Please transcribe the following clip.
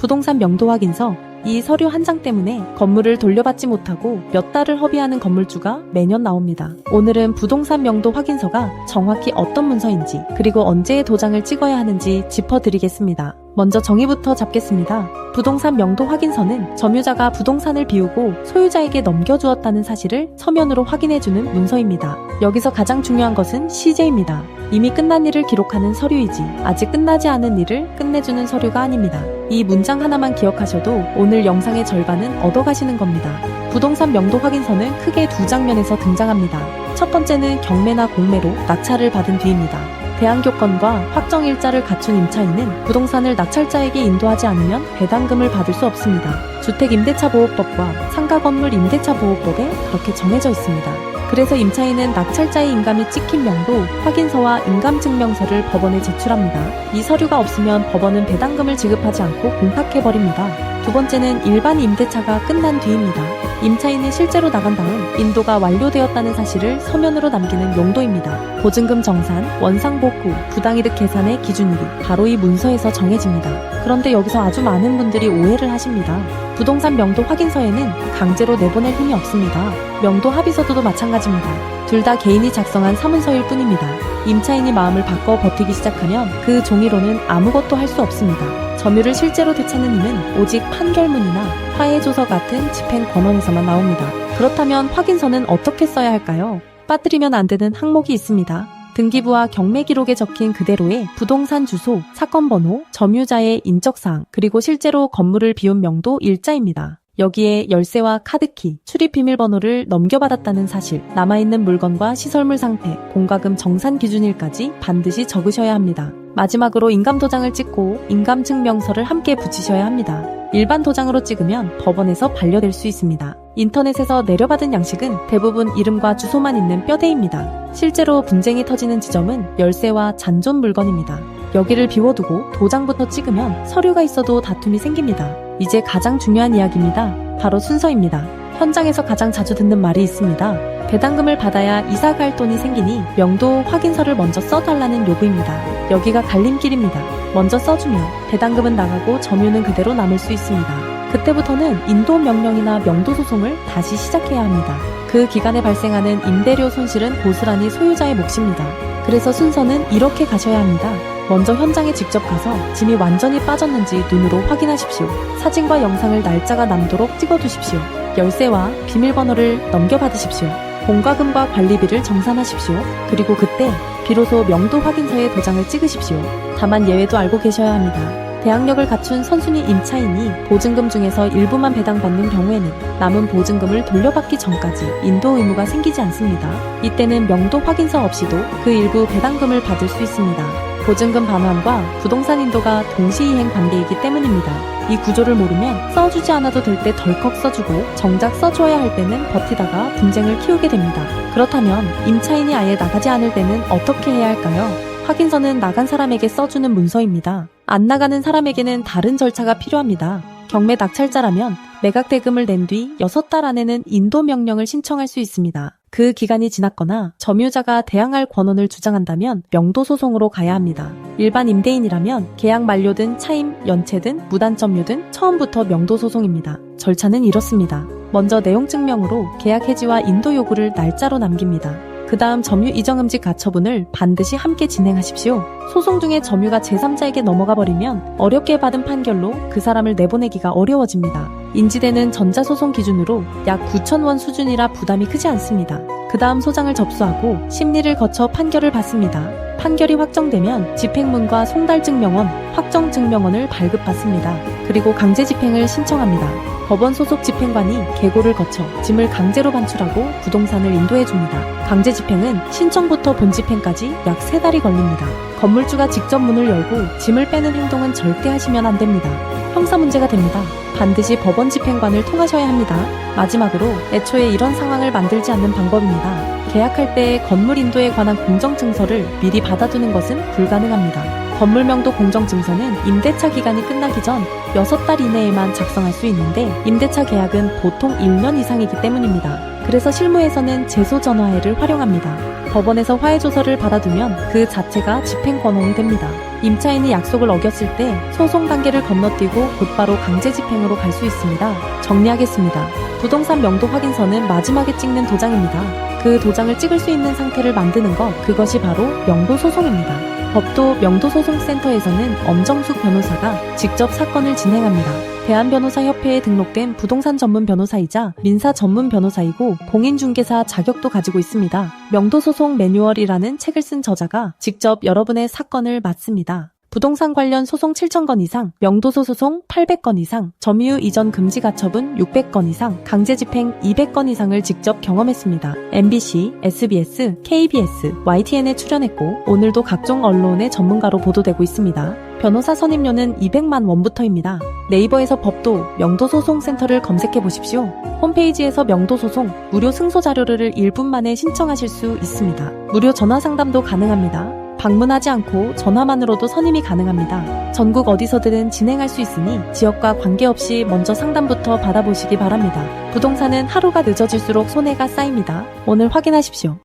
부동산 명도 확인서. 이 서류 한 장 때문에 건물을 돌려받지 못하고 몇 달을 허비하는 건물주가 매년 나옵니다. 오늘은 부동산 명도 확인서가 정확히 어떤 문서인지 그리고 언제의 도장을 찍어야 하는지 짚어드리겠습니다. 먼저 정의부터 잡겠습니다. 부동산 명도 확인서는 점유자가 부동산을 비우고 소유자에게 넘겨주었다는 사실을 서면으로 확인해주는 문서입니다. 여기서 가장 중요한 것은 시제입니다. 이미 끝난 일을 기록하는 서류이지 아직 끝나지 않은 일을 끝내주는 서류가 아닙니다. 이 문장 하나만 기억하셔도 오늘 영상의 절반은 얻어가시는 겁니다. 부동산 명도 확인서는 크게 두 장면에서 등장합니다. 첫 번째는 경매나 공매로 낙찰을 받은 뒤입니다. 대항교권과 확정일자를 갖춘 임차인은 부동산을 낙찰자에게 인도하지 않으면 배당금을 받을 수 없습니다. 주택임대차보호법과 상가건물 임대차보호법에 그렇게 정해져 있습니다. 그래서 임차인은 낙찰자의 인감이 찍힌 명도, 확인서와 인감증명서를 법원에 제출합니다. 이 서류가 없으면 법원은 배당금을 지급하지 않고 공탁해버립니다. 두 번째는 일반 임대차가 끝난 뒤입니다. 임차인이 실제로 나간 다음 인도가 완료되었다는 사실을 서면으로 남기는 용도입니다. 보증금 정산, 원상복구, 부당이득 계산의 기준일이 바로 이 문서에서 정해집니다. 그런데 여기서 아주 많은 분들이 오해를 하십니다. 부동산 명도 확인서에는 강제로 내보낼 힘이 없습니다. 명도 합의서도 마찬가지입니다. 둘 다 개인이 작성한 사문서일 뿐입니다. 임차인이 마음을 바꿔 버티기 시작하면 그 종이로는 아무것도 할 수 없습니다. 점유를 실제로 되찾는 힘은 오직 판결문이나 화해조서 같은 집행 권원에서만 나옵니다. 그렇다면 확인서는 어떻게 써야 할까요? 빠뜨리면 안 되는 항목이 있습니다. 등기부와 경매 기록에 적힌 그대로의 부동산 주소, 사건 번호, 점유자의 인적사항, 그리고 실제로 건물을 비운 명도 일자입니다. 여기에 열쇠와 카드키, 출입 비밀번호를 넘겨받았다는 사실, 남아있는 물건과 시설물 상태, 공과금 정산 기준일까지 반드시 적으셔야 합니다. 마지막으로 인감도장을 찍고 인감증명서를 함께 붙이셔야 합니다. 일반 도장으로 찍으면 법원에서 반려될 수 있습니다. 인터넷에서 내려받은 양식은 대부분 이름과 주소만 있는 뼈대입니다. 실제로 분쟁이 터지는 지점은 열쇠와 잔존 물건입니다. 여기를 비워두고 도장부터 찍으면 서류가 있어도 다툼이 생깁니다. 이제 가장 중요한 이야기입니다. 바로 순서입니다. 현장에서 가장 자주 듣는 말이 있습니다. 배당금을 받아야 이사 갈 돈이 생기니 명도 확인서를 먼저 써달라는 요구입니다. 여기가 갈림길입니다. 먼저 써주면 배당금은 나가고 점유는 그대로 남을 수 있습니다. 그때부터는 인도 명령이나 명도 소송을 다시 시작해야 합니다. 그 기간에 발생하는 임대료 손실은 고스란히 소유자의 몫입니다. 그래서 순서는 이렇게 가셔야 합니다. 먼저 현장에 직접 가서 짐이 완전히 빠졌는지 눈으로 확인하십시오. 사진과 영상을 날짜가 남도록 찍어두십시오. 열쇠와 비밀번호를 넘겨받으십시오. 공과금과 관리비를 정산하십시오. 그리고 그때 비로소 명도 확인서에 도장을 찍으십시오. 다만 예외도 알고 계셔야 합니다. 대항력을 갖춘 선순위 임차인이 보증금 중에서 일부만 배당받는 경우에는 남은 보증금을 돌려받기 전까지 인도 의무가 생기지 않습니다. 이때는 명도 확인서 없이도 그 일부 배당금을 받을 수 있습니다. 보증금 반환과 부동산 인도가 동시이행 관계이기 때문입니다. 이 구조를 모르면 써주지 않아도 될 때 덜컥 써주고 정작 써줘야 할 때는 버티다가 분쟁을 키우게 됩니다. 그렇다면 임차인이 아예 나가지 않을 때는 어떻게 해야 할까요? 확인서는 나간 사람에게 써주는 문서입니다. 안 나가는 사람에게는 다른 절차가 필요합니다. 경매 낙찰자라면 매각 대금을 낸 뒤 6달 안에는 인도 명령을 신청할 수 있습니다. 그 기간이 지났거나 점유자가 대항할 권한을 주장한다면 명도 소송으로 가야 합니다. 일반 임대인이라면 계약 만료든 차임, 연체든 무단점유든 처음부터 명도 소송입니다. 절차는 이렇습니다. 먼저 내용 증명으로 계약 해지와 인도 요구를 날짜로 남깁니다. 그 다음 점유 이정음지 가처분을 반드시 함께 진행하십시오. 소송 중에 점유가 제3자에게 넘어가 버리면 어렵게 받은 판결로 그 사람을 내보내기가 어려워집니다. 인지되는 전자소송 기준으로 약 9,000원 수준이라 부담이 크지 않습니다. 그 다음 소장을 접수하고 심리를 거쳐 판결을 받습니다. 판결이 확정되면 집행문과 송달증명원, 확정증명원을 발급받습니다. 그리고 강제집행을 신청합니다. 법원 소속 집행관이 계고를 거쳐 짐을 강제로 반출하고 부동산을 인도해줍니다. 강제집행은 신청부터 본집행까지 약 3달이 걸립니다. 건물주가 직접 문을 열고 짐을 빼는 행동은 절대 하시면 안 됩니다. 형사 문제가 됩니다. 반드시 법원 집행관을 통하셔야 합니다. 마지막으로 애초에 이런 상황을 만들지 않는 방법입니다. 계약할 때 건물 인도에 관한 공정증서를 미리 받아두는 것은 불가능합니다. 건물명도 공정증서는 임대차 기간이 끝나기 전 6달 이내에만 작성할 수 있는데 임대차 계약은 보통 1년 이상이기 때문입니다. 그래서 실무에서는 제소전화해를 활용합니다. 법원에서 화해조서를 받아두면 그 자체가 집행권원이 됩니다. 임차인이 약속을 어겼을 때 소송 단계를 건너뛰고 곧바로 강제 집행으로 갈 수 있습니다. 정리하겠습니다. 부동산 명도 확인서는 마지막에 찍는 도장입니다. 그 도장을 찍을 수 있는 상태를 만드는 것, 그것이 바로 명도소송입니다. 법도 명도소송센터에서는 엄정숙 변호사가 직접 사건을 진행합니다. 대한변호사협회에 등록된 부동산 전문 변호사이자 민사 전문 변호사이고 공인중개사 자격도 가지고 있습니다. 명도소송 매뉴얼이라는 책을 쓴 저자가 직접 여러분의 사건을 맡습니다. 부동산 관련 소송 7,000건 이상, 명도소 소송 800건 이상, 점유 이전 금지 가처분 600건 이상, 강제 집행 200건 이상을 직접 경험했습니다. MBC, SBS, KBS, YTN에 출연했고 오늘도 각종 언론의 전문가로 보도되고 있습니다. 변호사 선임료는 200만 원부터입니다. 네이버에서 법도 명도소송센터를 검색해 보십시오. 홈페이지에서 명도소송 무료 승소 자료를 1분 만에 신청하실 수 있습니다. 무료 전화 상담도 가능합니다. 방문하지 않고 전화만으로도 선임이 가능합니다. 전국 어디서든 진행할 수 있으니 지역과 관계없이 먼저 상담부터 받아보시기 바랍니다. 부동산은 하루가 늦어질수록 손해가 쌓입니다. 오늘 확인하십시오.